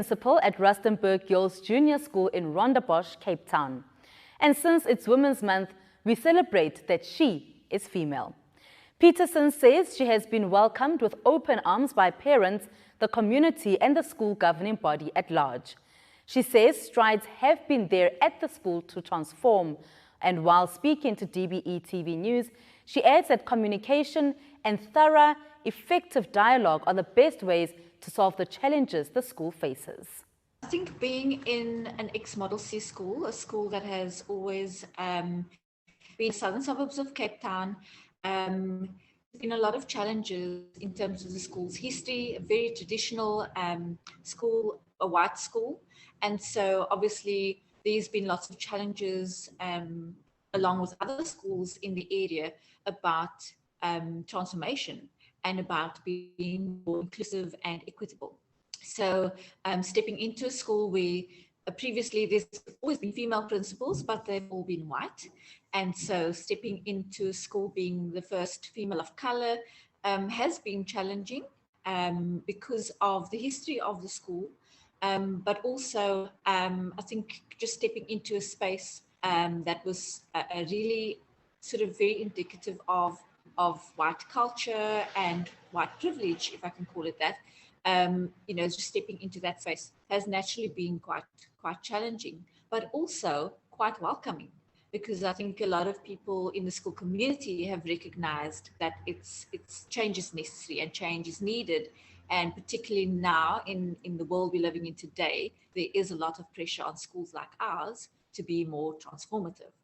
Principal at Rustenburg Girls Junior School in Rondebosch, Cape Town. And since it's Women's Month, we celebrate that she is female. Petersen says she has been welcomed with open arms by parents, the community and the school governing body at large. She says strides have been there at the school to transform, and while speaking to DBE TV News, she adds that communication and thorough, effective dialogue are the best ways to solve the challenges the school faces. I think being in an ex-Model C school, a school that has always been in southern suburbs of Cape Town, there's been a lot of challenges in terms of the school's history, a very traditional school, a white school. And so obviously there's been lots of challenges along with other schools in the area about transformation and about being more inclusive and equitable. So stepping into a school where previously there's always been female principals, but they've all been white. And so stepping into a school being the first female of color has been challenging because of the history of the school. But also, I think just stepping into a space that was a really sort of very indicative of white culture and white privilege, if I can call it that, just stepping into that space has naturally been quite challenging, but also quite welcoming, because I think a lot of people in the school community have recognized that it's change is necessary and change is needed. And particularly now in the world we're living in today, there is a lot of pressure on schools like ours to be more transformative.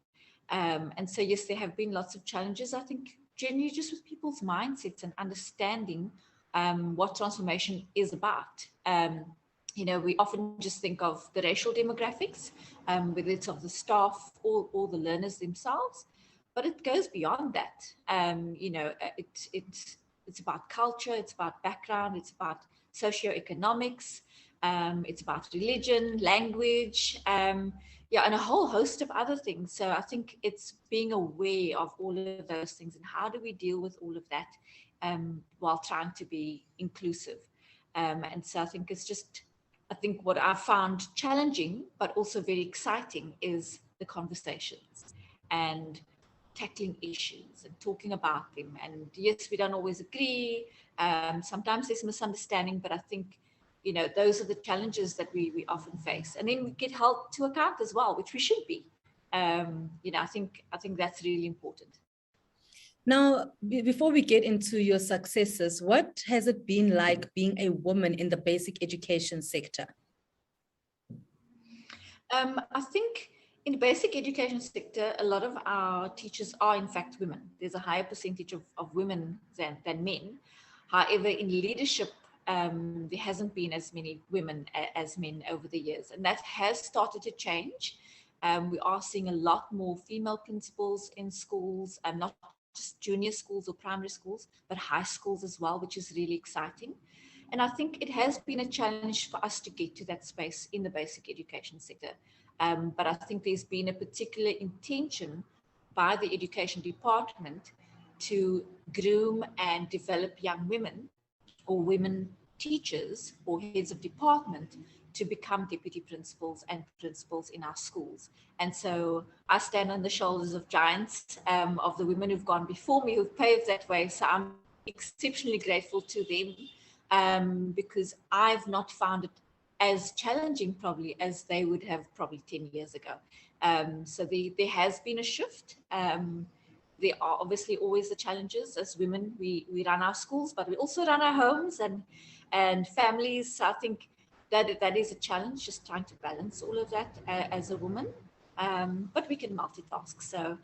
And so, yes, there have been lots of challenges, I think, generally just with people's mindsets and understanding what transformation is about. We often just think of the racial demographics, whether it's of the staff or the learners themselves, but it goes beyond that. It's about culture, it's about background, it's about socioeconomics, it's about religion, language, and a whole host of other things. So I think it's being aware of all of those things and how do we deal with all of that while trying to be inclusive. And so I think what I found challenging, but also very exciting, is the conversations and tackling issues and talking about them. And yes, we don't always agree. Sometimes there's misunderstanding, but I think, those are the challenges that we often face. And then we get held to account as well, which we should be. I think that's really important. Now, before we get into your successes, what has it been like being a woman in the basic education sector? I think in the basic education sector, a lot of our teachers are in fact women. There's a higher percentage of women than men. However, in leadership, there hasn't been as many women as men over the years, and that has started to change. We are seeing a lot more female principals in schools, not just junior schools or primary schools, but high schools as well, which is really exciting. And I think it has been a challenge for us to get to that space in the basic education sector. But I think there's been a particular intention by the education department to groom and develop young women or women teachers or heads of department to become deputy principals and principals in our schools. And so I stand on the shoulders of giants, of the women who've gone before me, who've paved that way. So I'm exceptionally grateful to them because I've not found it as challenging probably as they would have probably 10 years ago. So there has been a shift. There are obviously always the challenges. As women, we run our schools, but we also run our homes and families. So I think that is a challenge, just trying to balance all of that as a woman. But we can multitask. So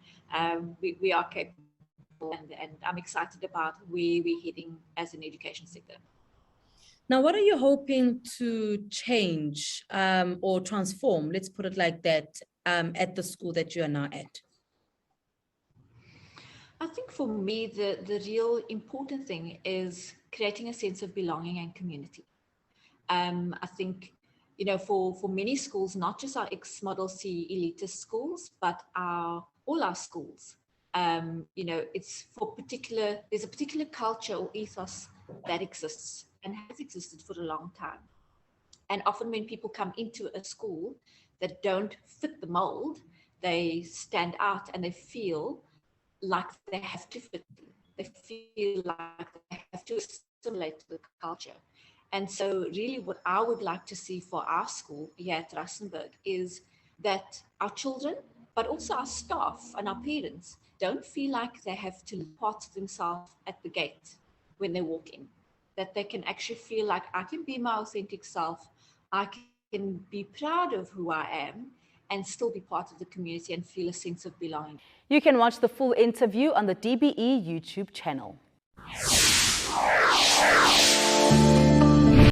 we are capable, and I'm excited about where we're heading as an education sector. Now, what are you hoping to change or transform, let's put it like that, at the school that you are now at? I think for me, the real important thing is creating a sense of belonging and community. I think, for many schools, not just our ex-Model C elitist schools, but all our schools, it's there's a particular culture or ethos that exists and has existed for a long time. And often when people come into a school that don't fit the mold, they stand out and they feel like they have to fit. They feel like they have to assimilate to the culture. And so really what I would like to see for our school here at Rustenburg is that our children, but also our staff and our parents, don't feel like they have to part themselves at the gate when they walk in. That they can actually feel like I can be my authentic self, I can be proud of who I am, and still be part of the community and feel a sense of belonging. You can watch the full interview on the DBE YouTube channel.